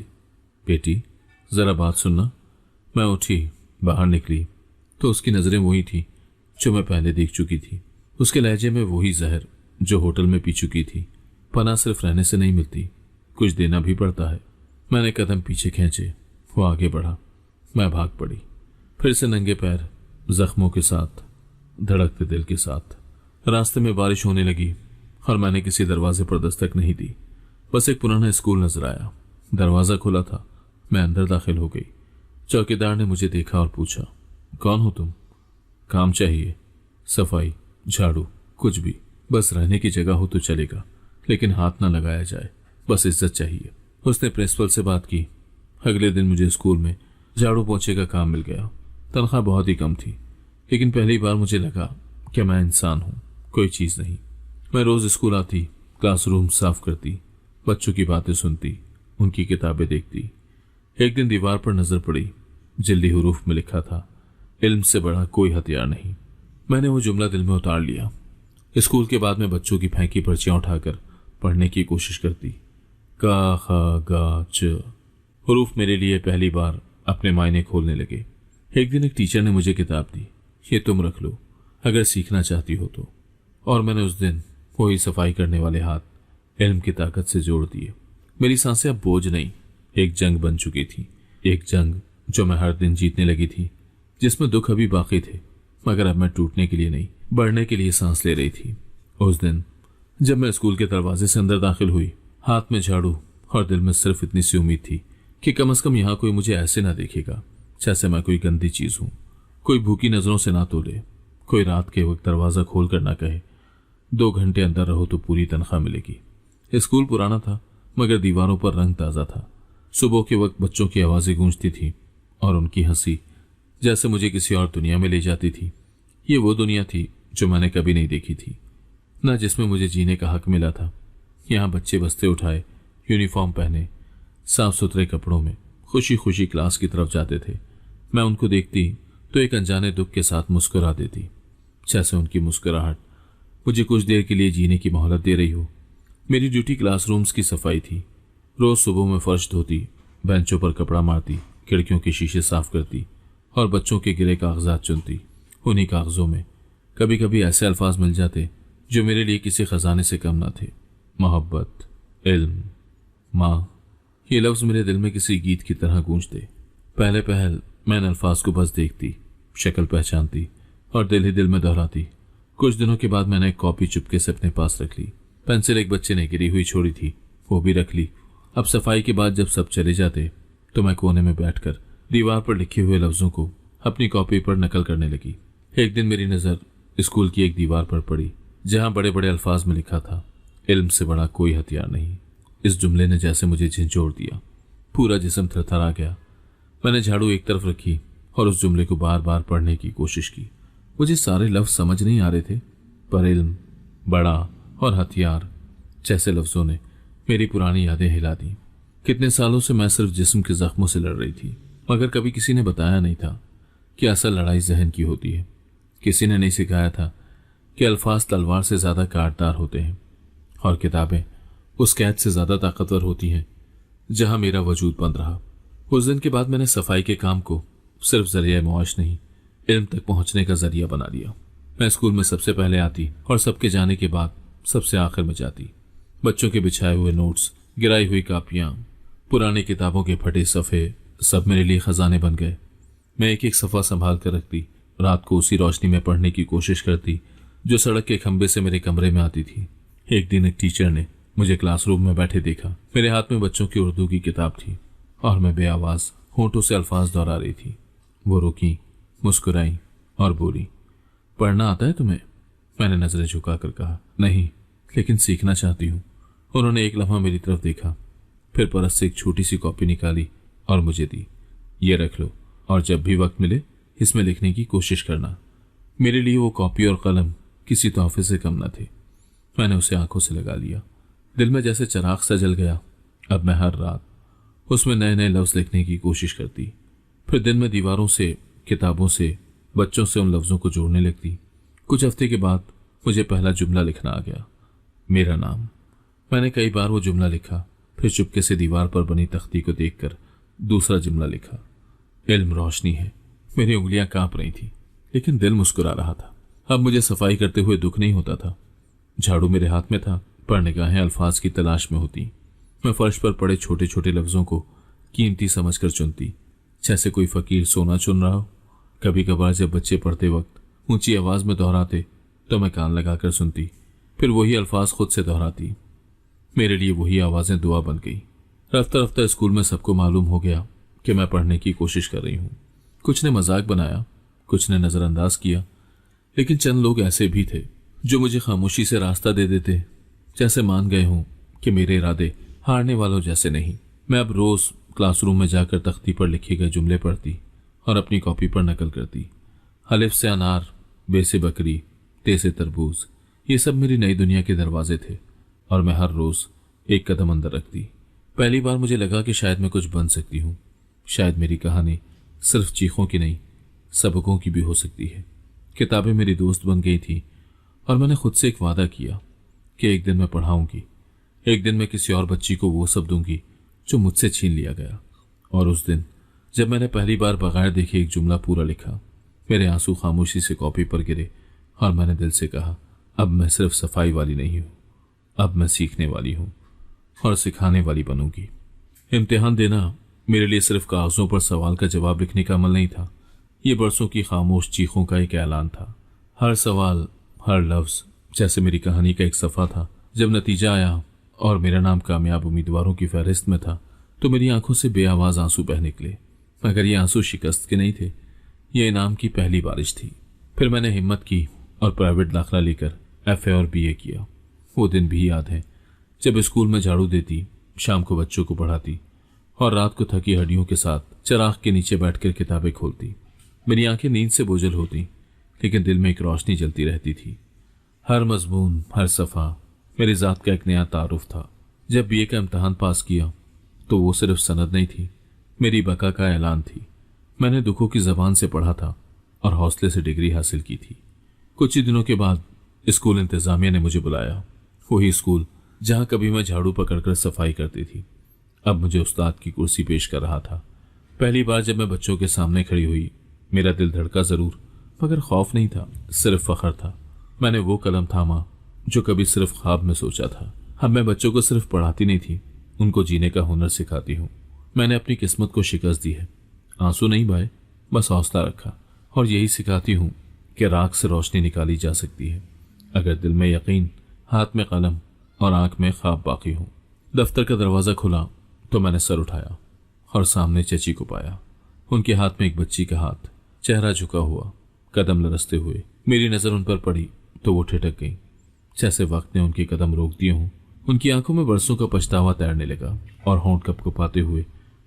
बेटी, जरा बात सुनना। मैं उठी, बाहर निकली तो उसकी नजरें वही थी जो मैं पहले देख चुकी थी। उसके लहजे में वही जहर जो होटल में पी चुकी थी। पनाह सिर्फ रहने से नहीं मिलती, कुछ देना भी पड़ता है। मैंने कदम पीछे खींचे, वो आगे बढ़ा, मैं भाग पड़ी, फिर से नंगे पैर, जख्मों के साथ, धड़कते दिल के साथ। रास्ते में बारिश होने लगी और मैंने किसी दरवाजे पर दस्तक नहीं दी। बस एक पुराना स्कूल नजर आया। दरवाजा खुला था, मैं अंदर दाखिल हो गई। चौकीदार ने मुझे देखा और पूछा, कौन हो तुम? काम चाहिए, सफाई, झाड़ू, कुछ भी, बस रहने की जगह हो तो चलेगा, लेकिन हाथ ना लगाया जाए, बस इज्जत चाहिए। उसने प्रिंसिपल से बात की। अगले दिन मुझे स्कूल में झाड़ू पोंछे का काम मिल गया। तनख्वाह बहुत ही कम थी, लेकिन पहली बार मुझे लगा कि मैं इंसान हूँ, कोई चीज नहीं। मैं रोज स्कूल आती, क्लासरूम साफ करती, बच्चों की बातें सुनती, उनकी किताबें देखती। एक दिन दीवार पर नजर पड़ी, जिल्दी हुरूफ में लिखा था, इल्म से बड़ा कोई हथियार नहीं। मैंने वो जुमला दिल में उतार लिया। स्कूल के बाद में बच्चों की फेंकी पर्चियां उठाकर पढ़ने की कोशिश करती। का, खा, गा, च। हुरूफ मेरे लिए पहली बार अपने मायने खोलने लगे। एक दिन एक टीचर ने मुझे किताब दी, ये तुम रख लो अगर सीखना चाहती हो तो। और मैंने उस दिन वही सफाई करने वाले हाथ इल्म की ताकत से जोड़ दिए। मेरी सांसें अब बोझ नहीं, एक जंग बन चुकी थी। एक जंग जो मैं हर दिन जीतने लगी थी, जिसमें दुख अभी बाकी थे, मगर अब मैं टूटने के लिए नहीं, बढ़ने के लिए सांस ले रही थी। उस दिन जब मैं स्कूल के दरवाजे से अंदर दाखिल हुई, हाथ में झाड़ू और दिल में सिर्फ इतनी सी उम्मीद थी कि कम से कम यहाँ कोई मुझे ऐसे ना देखेगा जैसे मैं कोई गंदी चीज हूँ, कोई भूखी नजरों से ना तोले, कोई रात के वक्त दरवाजा खोल कर ना कहे, 2 घंटे अंदर रहो तो पूरी तनख्वाह मिलेगी। स्कूल पुराना था, मगर दीवारों पर रंग ताजा था। सुबह के वक्त बच्चों की आवाजें गूंजती थी और उनकी हंसी जैसे मुझे किसी और दुनिया में ले जाती थी। ये वो दुनिया थी जो मैंने कभी नहीं देखी थी, न जिसमें मुझे जीने का हक मिला था। यहाँ बच्चे बस्ते उठाए, यूनिफॉर्म पहने, साफ सुथरे कपड़ों में खुशी खुशी क्लास की तरफ जाते थे। मैं उनको देखती तो एक अनजाने दुख के साथ मुस्कुरा देती, जैसे उनकी मुस्कुराहट मुझे कुछ देर के लिए जीने की मोहलत दे रही हो। मेरी ड्यूटी क्लासरूम्स की सफाई थी। रोज सुबह में फर्श धोती, बेंचों पर कपड़ा मारती, खिड़कियों के शीशे साफ करती और बच्चों के गिरे कागजात चुनती। उन्हीं कागजों में कभी कभी ऐसे अल्फाज मिल जाते जो मेरे लिए किसी खजाने से कम ना थे। मोहब्बत, इल्म, माँ, ये लफ्ज़ मेरे दिल में किसी गीत की तरह गूंजते। पहले पहल मैं इन अल्फाज को बस देखती, शक्ल पहचानती और दिल ही दिल में दोहराती। कुछ दिनों के बाद मैंने एक कॉपी चुपके से अपने पास रख ली। पेंसिल एक बच्चे ने गिरी हुई छोड़ी थी, वो भी रख ली। अब सफाई के बाद जब सब चले जाते तो मैं कोने में बैठकर दीवार पर लिखे हुए लफ्जों को अपनी कॉपी पर नकल करने लगी। एक दिन मेरी नज़र स्कूल की एक दीवार पर पड़ी जहां बड़े बड़े अल्फाज में लिखा था, इल्म से बड़ा कोई हथियार नहीं। इस जुमले ने जैसे मुझे झंझोड़ दिया, पूरा जिस्म थरथरा गया। मैंने झाड़ू एक तरफ रखी और उस जुमले को बार बार पढ़ने की कोशिश की। मुझे सारे लफ्ज समझ नहीं आ रहे थे, पर इल्म, बड़ा और हथियार जैसे लफ्जों ने मेरी पुरानी यादें हिला दी। कितने सालों से मैं सिर्फ जिस्म के जख्मों से लड़ रही थी, मगर कभी किसी ने बताया नहीं था कि असल लड़ाई जहन की होती है। किसी ने नहीं सिखाया था कि अल्फाज तलवार से ज्यादा काटदार होते हैं और किताबें उस कैद से ज्यादा ताकतवर होती हैं जहां मेरा वजूद बंद रहा। उस दिन के बाद मैंने सफाई के काम को सिर्फ जरिया मौज नहीं, इल्म तक पहुंचने का जरिया बना लिया। मैं स्कूल में सबसे पहले आती और सबके जाने के बाद सबसे आखिर में जाती। बच्चों के बिछाए हुए नोट्स, गिराई हुई कापियां, पुरानी किताबों के फटे सफ़े सब मेरे लिए खजाने बन गए। मैं एक एक सफ़ा संभाल कर रखती, रात को उसी रोशनी में पढ़ने की कोशिश करती जो सड़क के खंबे से मेरे कमरे में आती थी। एक दिन एक टीचर ने मुझे क्लासरूम में बैठे देखा। मेरे हाथ में बच्चों की उर्दू की किताब थी और मैं बेआवाज होंठों से अल्फाज दोहरा रही थी। वो रुकी, मुस्कुराई और बोली, पढ़ना आता है तुम्हें? मैंने नजरें झुकाकर कहा, नहीं, लेकिन सीखना चाहती हूँ। उन्होंने एक लम्हा मेरी तरफ देखा, फिर परस से एक छोटी सी कॉपी निकाली और मुझे दी। ये रख लो और जब भी वक्त मिले इसमें लिखने की कोशिश करना। मेरे लिए वो कॉपी और कलम किसी तोहफे से कम न थे। मैंने उसे आंखों से लगा लिया। दिल में जैसे चराग सा जल गया। अब मैं हर रात उसमें नए नए लफ्ज लिखने की कोशिश करती, फिर दिन में दीवारों से, किताबों से, बच्चों से उन लफ्जों को जोड़ने लगती। कुछ हफ्ते के बाद मुझे पहला जुमला लिखना आ गया, मेरा नाम। मैंने कई बार वो जुमला लिखा, फिर चुपके से दीवार पर बनी तख्ती को देखकर दूसरा जुमला लिखा, इल्म रोशनी है। मेरी उंगलियां कांप रही थी, लेकिन दिल मुस्कुरा रहा था। अब मुझे सफाई करते हुए दुख नहीं होता था। झाड़ू मेरे हाथ में था, पर निगाहें अल्फाज की तलाश में होती। मैं फर्श पर पड़े छोटे छोटे लफ्जों को कीमती समझकर चुनती, जैसे कोई फकीर सोना चुन रहा हो। कभी कभार जब बच्चे पढ़ते वक्त ऊंची आवाज में दोहराते तो मैं कान लगाकर सुनती, फिर वही अल्फाज खुद से दोहराती। मेरे लिए वही आवाजें दुआ बन गई। रफ्ता रफ्ता स्कूल में सबको मालूम हो गया कि मैं पढ़ने की कोशिश कर रही हूँ। कुछ ने मजाक बनाया, कुछ ने नजरअंदाज किया, लेकिन चंद लोग ऐसे भी थे जो मुझे खामोशी से रास्ता दे देते, जैसे मान गए हों कि मेरे इरादे हारने वालों जैसे नहीं। मैं अब रोज क्लासरूम में जाकर तख्ती पर लिखे गए जुमले पढ़ती और अपनी कॉपी पर नकल करती। अलिफ से अनार, बे से बकरी, ते से तरबूज, ये सब मेरी नई दुनिया के दरवाजे थे और मैं हर रोज एक कदम अंदर रखती। पहली बार मुझे लगा कि शायद मैं कुछ बन सकती हूँ। शायद मेरी कहानी सिर्फ चीखों की नहीं, सबकों की भी हो सकती है। किताबें मेरी दोस्त बन गई थी और मैंने खुद से एक वादा किया कि एक दिन मैं पढ़ाऊंगी, एक दिन मैं किसी और बच्ची को वो सब दूंगी जो मुझसे छीन लिया गया। और उस दिन जब मैंने पहली बार बगैर देखे एक जुमला पूरा लिखा, मेरे आंसू खामोशी से कॉपी पर गिरे और मैंने दिल से कहा, अब मैं सिर्फ सफाई वाली नहीं हूँ, अब मैं सीखने वाली हूँ और सिखाने वाली बनूंगी। इम्तिहान देना मेरे लिए सिर्फ कागजों पर सवाल का जवाब लिखने का अमल नहीं था, ये बरसों की खामोश चीखों का एक ऐलान था। हर सवाल, हर लफ्ज जैसे मेरी कहानी का एक सफ़ा था। जब नतीजा आया और मेरा नाम कामयाब उम्मीदवारों की फहरिस्त में था तो मेरी आंखों से बेआवाज आंसू बह निकले, मगर ये आंसू शिकस्त के नहीं थे, ये इनाम की पहली बारिश थी। फिर मैंने हिम्मत की और प्राइवेट दाखिला लेकर FA और BA किया। वो दिन भी याद है जब स्कूल में झाड़ू देती, शाम को बच्चों को पढ़ाती और रात को थकी हड्डियों के साथ चराग के नीचे बैठकर किताबें खोलती। मेरी आंखें नींद से बोझल होती, लेकिन दिल में एक रोशनी जलती रहती थी। हर मजमून, हर सफ़ा मेरी ज़ात का एक नया तारुफ था। जब BA का इम्तहान पास किया तो वो सिर्फ सनद नहीं थी, मेरी बका का ऐलान थी। मैंने दुखों की ज़बान से पढ़ा था और हौसले से डिग्री हासिल की थी। कुछ ही दिनों के बाद स्कूल इंतज़ामिया ने मुझे बुलाया, वही स्कूल जहाँ कभी मैं झाड़ू पकड़कर सफाई करती थी, अब मुझे उस्ताद की कुर्सी पेश कर रहा था। पहली बार जब मैं बच्चों के सामने खड़ी हुई मेरा दिल धड़का जरूर, मगर खौफ नहीं था, सिर्फ फख्र था। मैंने वो कलम थामा जो कभी सिर्फ ख्वाब में सोचा था। अब मैं बच्चों को सिर्फ पढ़ाती नहीं थी, उनको जीने का हुनर सिखाती हूँ। मैंने अपनी किस्मत को शिकस्त दी है, आंसू नहीं बहाए, बस हौसला रखा, और यही सिखाती हूँ कि राख से रोशनी निकाली जा सकती है अगर दिल में यकीन, हाथ में कलम और आंख में ख्वाब बाकी हो। दफ्तर का दरवाजा खुला तो मैंने सर उठाया और सामने चची को पाया। उनके हाथ में एक बच्ची का हाथ, चेहरा झुका हुआ, कदम लरसते हुए। मेरी नजर उन पर पड़ी तो वो ठिठक गई, जैसे वक्त ने उनके कदम रोक दिए हों। उनकी आंखों में बरसों का पछतावा तैरने लगा और होंठ कपकपाते हुए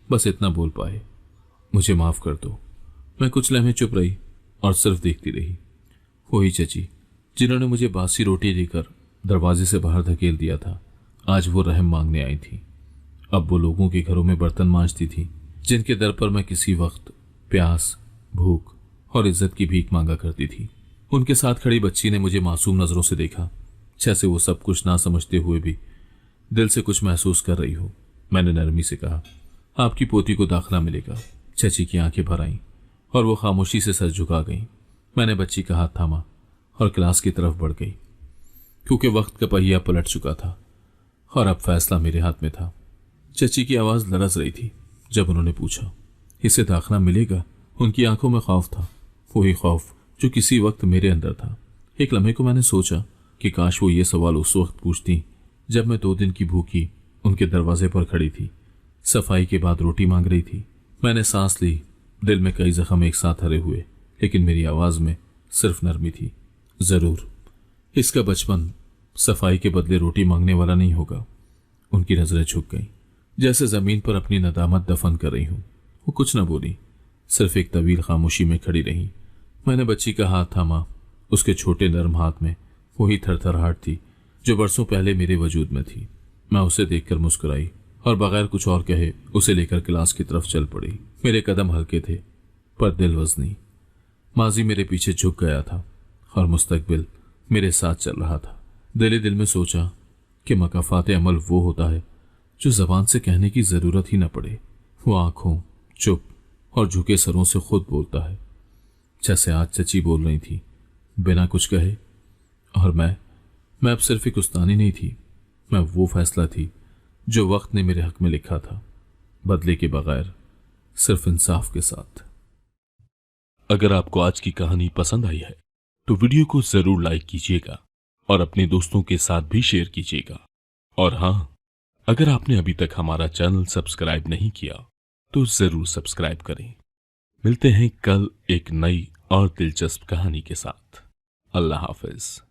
बस इतना बोल पाए, मुझे माफ कर दो। मैं कुछ लम्हे चुप रही और सिर्फ देखती रही। वही चची जिन्होंने मुझे बासी रोटी देकर दरवाजे से बाहर धकेल दिया था, आज वो रहम मांगने आई थी। अब वो लोगों के घरों में बर्तन मांजती थी जिनके दर पर मैं किसी वक्त प्यास, भूख और इज्जत की भीख मांगा करती थी। उनके साथ खड़ी बच्ची ने मुझे मासूम नजरों से देखा, जैसे वो सब कुछ ना समझते हुए भी दिल से कुछ महसूस कर रही हो। मैंने नरमी से कहा, आपकी पोती को दाखिला मिलेगा। चची की आंखें भर आईं और वो खामोशी से सर झुका गई। मैंने बच्ची का हाथ थामा और क्लास की तरफ बढ़ गई, क्योंकि वक्त का पहिया पलट चुका था और अब फैसला मेरे हाथ में था। चची की आवाज लरज रही थी जब उन्होंने पूछा, इसे दाखिला मिलेगा? उनकी आंखों में खौफ था, वही खौफ जो किसी वक्त मेरे अंदर था। एक लम्हे को मैंने सोचा कि काश वो ये सवाल उस वक्त पूछती जब मैं 2 दिन की भूखी उनके दरवाजे पर खड़ी थी, सफाई के बाद रोटी मांग रही थी। मैंने सांस ली, दिल में कई जख्म एक साथ हरे हुए, लेकिन मेरी आवाज में सिर्फ नरमी थी। जरूर इसका बचपन सफाई के बदले रोटी मांगने वाला नहीं होगा। उनकी नजरें झुक गईं, जैसे जमीन पर अपनी नदामत दफन कर रही हूं। वो कुछ न बोली, सिर्फ एक तवील खामोशी में खड़ी रही। मैंने बच्ची का हाथ थामा, उसके छोटे नरम हाथ में वही थरथराहट थी जो बरसों पहले मेरे वजूद में थी। मैं उसे देखकर मुस्कुराई और बगैर कुछ और कहे उसे लेकर क्लास की तरफ चल पड़ी। मेरे कदम हल्के थे पर दिल वजनी। माजी मेरे पीछे झुक गया था और मुस्तकबिल मेरे साथ चल रहा था। दिल में सोचा कि मकाफात अमल वो होता है जो जबान से कहने की जरूरत ही न पड़े। वो आंखों, चुप और झुके सरों से खुद बोलता है, जैसे आज चची बोल रही थी बिना कुछ कहे। और मैं अब सिर्फ एक उस्तानी नहीं थी, मैं वो फैसला थी जो वक्त ने मेरे हक में लिखा था, बदले के बगैर, सिर्फ इंसाफ के साथ। अगर आपको आज की कहानी पसंद आई है तो वीडियो को जरूर लाइक कीजिएगा और अपने दोस्तों के साथ भी शेयर कीजिएगा। और हां, अगर आपने अभी तक हमारा चैनल सब्सक्राइब नहीं किया तो जरूर सब्सक्राइब करें। मिलते हैं कल एक नई और दिलचस्प कहानी के साथ। अल्लाह हाफिज।